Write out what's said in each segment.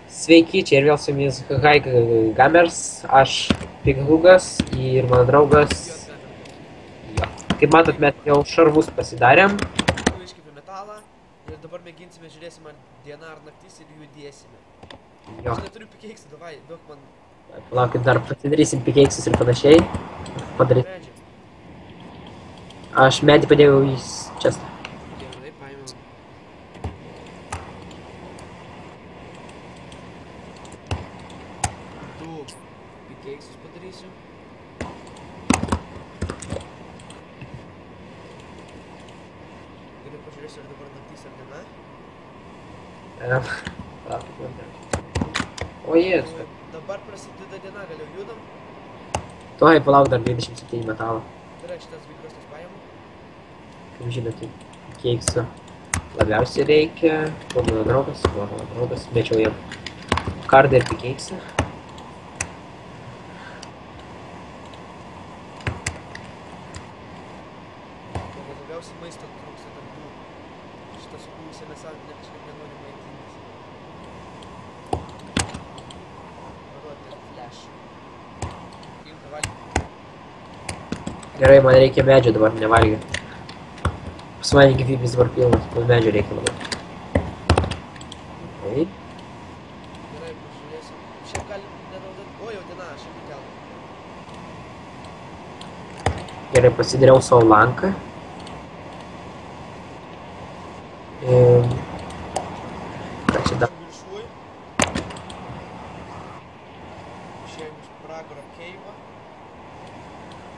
Sveiki, čia ir vėl su jumis High Gamers, aš Pighugas ir mano draugas. Jo. Kaip matot, mes jau šarvus pasidarėm. Iškėpė metalą ir dabar mėginsime, žiūrėsime diena ar naktis ir judėsime. Jo. Aš neturiu pikeiksų, davai, duok man Palaukit, dar pasidarysim pikeiksus ir panašiai. Padaryt. medžią. Aš medį padėjau į čestą. Gerai, paėmiau. Du pikeiksus padarysiu. Gerai, pažiūrėsiu, ar dabar naktis ar diena. Palaukit, man dar. O jėzus. Dabar prasideda diena, gal jau judam? Tuoj, palauk, dar 27 metalo. Gerai, šitas vikrostas paėmu. Kaip žinote, pikeiksų labiausiai reikia. Kuo mano draugas, mečiau jam kardą ir pikeiksą. Labiausiai maisto trūksta darbų. Šitą sukūrusią mes kažkaip nenori maitintis. Parodė flash. Imta valgyti. Gerai, man reikia medžio dabar, nevalgiu. Pas mane gyvybės dabar pilnas, man medžio reikia labai. Taip. Gerai, pažiūrėsim. Šiaip galim nenaudoti. O, jau diena, aš jau kelną. Gerai, pasidariau savo lanką. Ką čia dar? Viršuoj. Išėjom iš pragaro keivą.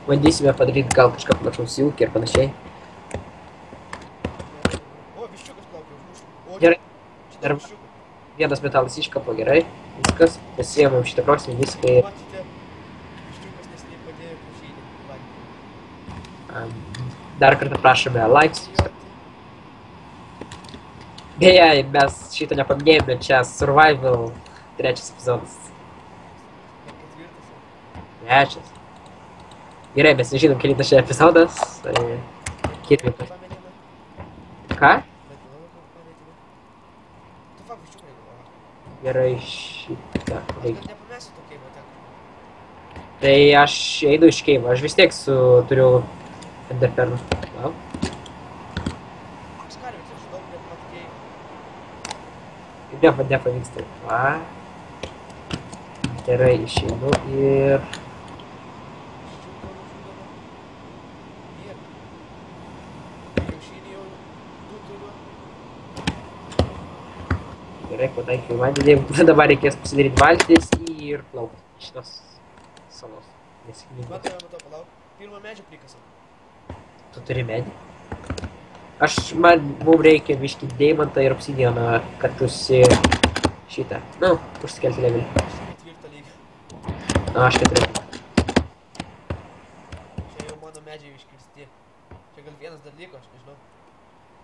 Bandysime padaryti gal kažką panašaus į ūkį ir panašiai. O, viščiukas plaukia už mūsų. Gerai. Šitą Dar viščiuką. vienas metalas iškapo, gerai. Viskas. Pasiėmėm šitą krosnį, viską ir Matėte, viščiukas neseniai padėjo kiaušinį valgyti. dar kartą prašome likes. Beje, mes šito nepaminėjome, čia Survival 3 epizodas. Ketvirtas. Trečias. Gerai, mes nežinom, kelintas čia epizodas. Tai ketvirtas. Pametėme. Ką? Bet laiko pametėme. Tu fakt viščiuką reikia. Gerai, šitą reikia. Kad nepamesiu to keivo ten. Tai aš einu iš keivo, aš vis tiek turiu enderperną. Gal? Skarvės, aš žinau, bet pat keivo. Nepavyksta. Va. Gerai, išeinu ir... Viščiuką nužudome. Ir. Kiaušinį jau du turiu. Gerai, pataikiau į vandenį. Dabar reikės pasidaryti valtis ir plaukti iš šitos salos. Matau, palauk. Pirmą medžią prikasam. Tu turi medį? Mums reikia biškį deimantą ir obsidianą, kad šitą, nu, užsikelti levelį. Aš ketvirtą lygį. Na, aš ketvirtą. Čia jau mano medžiai iškirsti. Čia gal vienas dar liko, aš nežinau.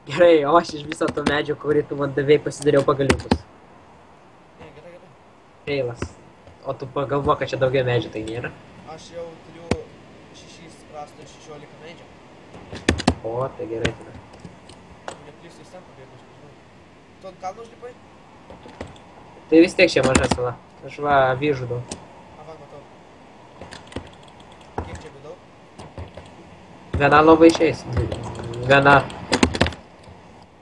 Gerai, o aš iš viso to medžio, kurį tu man davėjai, pasidariau pagaliukus. Ne, gerai. Feilas. O tu pagalvo, kad čia daugiau medžių, tai nėra. Aš jau turiu 6 rąstų ir 16 medžio. O, tai gerai tada. Neplysiu į ten pabėgau, aš nežinau. Tu ant kalno užlipai? Tai vis tiek čia maža sala. Aš va, vyžudau. Va, matau. Kiek čia daug? Viena lova išeis. Viena.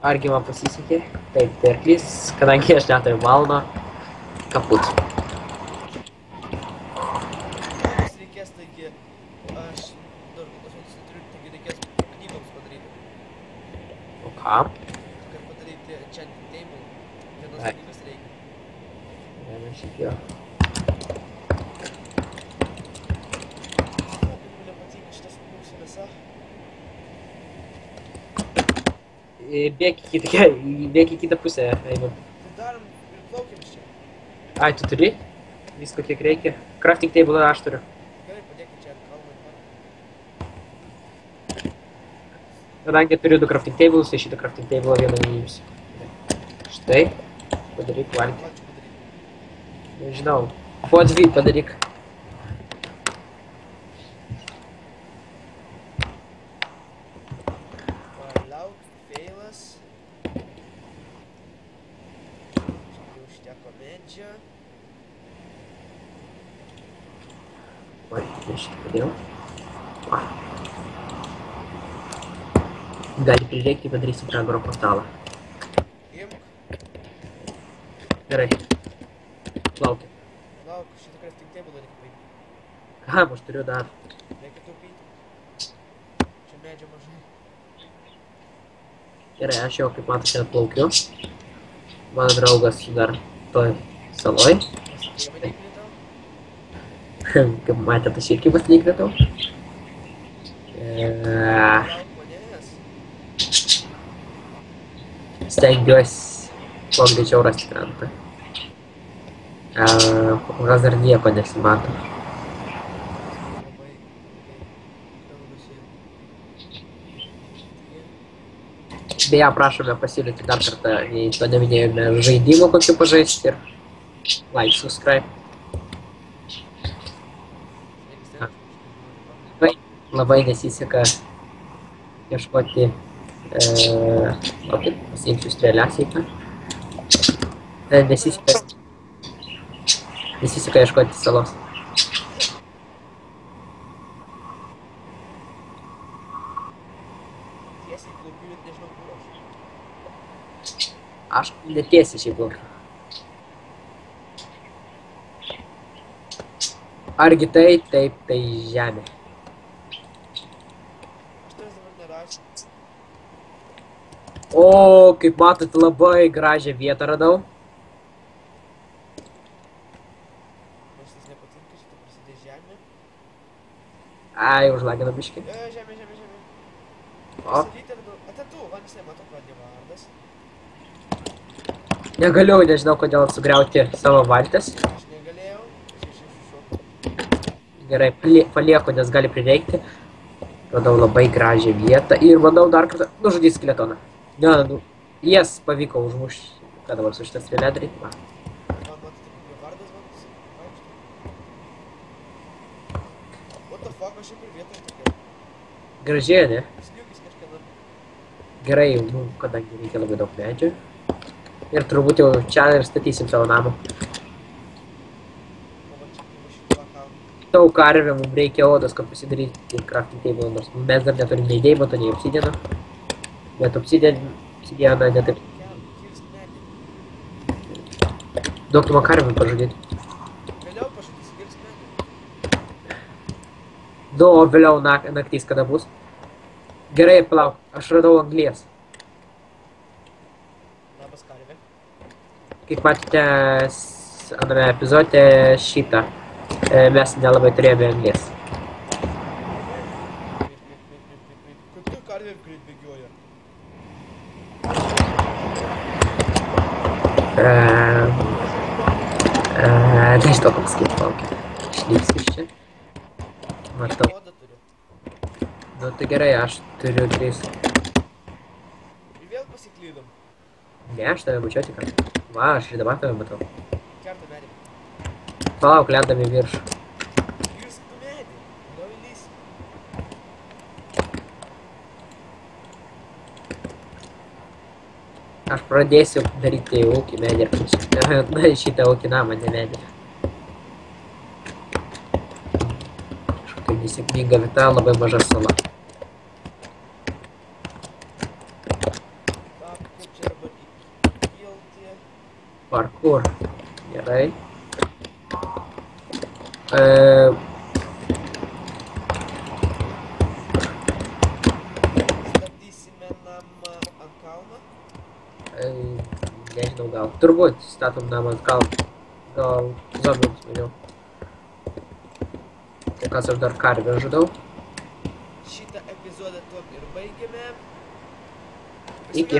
Argi man pasisekė? Taip, tai arklys, kadangi aš neturiu malno. Kaput. Mums reikės, taigi, aš dar kokios neturiu, taigi reikės knygoms padaryti. O kam? Kad padaryti enchanting table, vienos Ai. knygas reikia. Ne, man šiaip jo. O, kaip man nepatinka šitas mūsų mėsa. Bėk į kitą pusę, einu. Tai darom ir plaukiam iš čia. Ai, tu turi? Visko kiek reikia. Crafting table aš turiu. Gerai, padėkit čia ant kalno ir man. Kadangi turiu 2 crafting tables, tai šitą crafting table vieną neįsiu. Štai. Padaryk valgį. Valčių padaryti. Nežinau. Po 2 padaryk. Palauk, feilas. Čia jau užteko medžio. Oi, aš šitą padėjau. Va. Gali prireikti, padarysiu pragaro portalą. Imk. Gerai. Laukia. Lauk, šitą crafting table reikia paimti. Kam, aš turiu dar. Reikia taupyti. Čia medžio mažai. Gerai, aš jau, kaip matote, atplaukiu. Mano draugas dar toj saloj. Pasakėjimai neįkritau. Kaip matėte, aš irgi pasnikritau. Lauk manęs. Stengiuosi kuo greičiau rasti krantą. Kol kas dar nieko nesimato. Labai. Beje, prašome pasiūlyti dar kartą, jei to neminėjome, žaidimų kokių pažaisti ir like, subscribe. Labai nesiseka ieškoti, pasiimsiu strėleseiką. Nesiseka ieškoti salos. Tiesiai plaukiu, net nežinau kur aš. Aš netiesiai šiaip plaukiu. Argi tai, taip, tai žemė. Aš tavęs dabar nerasiu. O, kaip matote, labai gražią vietą radau. Man šitas nepatinka, šitą prasidės žemė. Ai, užlagino biškį. Žemė. O, Pasakyti ar du. Ate tu, man jis nemato, kad nevardas. negaliu, nežinau kodėl sugriauti savo valtis. Aš negalėjau. Aš iš šoku. Gerai, palieku, nes gali prireikti. Radau labai gražią vietą ir bandau dar kartą nužudyti skeletoną. Ne, nu, jas pavyko užmušti. Ką dabar su šitą strėlę daryti? Va. Man matote, kaip jo vardas man pasivaikštų. What the fuck, aš jau per vietą tokia. Gražiai, ne? Sniukis kažkada. Gerai, nu, kadangi reikia labai daug medžių. Ir turbūt jau čia ir statysim savo namą. O va čia kaip šitą vakau. Daug karvė, mums reikia odos, kad pasidaryti crafting table, nors mes dar neturim nei deimanto, nei obsidiano. Bet obsidianą netaip. Kirsk medį. Daug tu man karvę pažudyti. Vėliau pažadysi, kirsk medį. Nu, o vėliau naktys kada bus. Gerai, palauk, aš radau anglies. Labas karvė. Kaip matėte, aname epizode šitą, mes nelabai turėjome anglies. Kaip tu karvė greit bėgioja? Nežinau, kaip sakyti, palaukit. Išlipsiu iš čia. Matau. Odą turiu. Nu tai gerai, aš turiu 3. Ir vėl pasiklydom. Ne, aš tave mačiau tik. Va, aš ir dabar tave matau. Kerta medį. Palauk, lendam į viršų. Kirsk tu medį. Gal įlysi. Aš pradėsiu daryti ūkį medį ir panašiai. Na, šitą ūkį namą, ne medį. Kažkokia nesėkminga vieta, labai maža sala. Tak, kaip čia dabar įpilti. Parkour. Gerai. Statysime namą ant kalno. Nežinau, gal. Turbūt statom namą ant kalno. Gal zombiams maniau. Kol kas aš dar karvę žudau. Šitą epizodą tuom ir baigėme. Iki.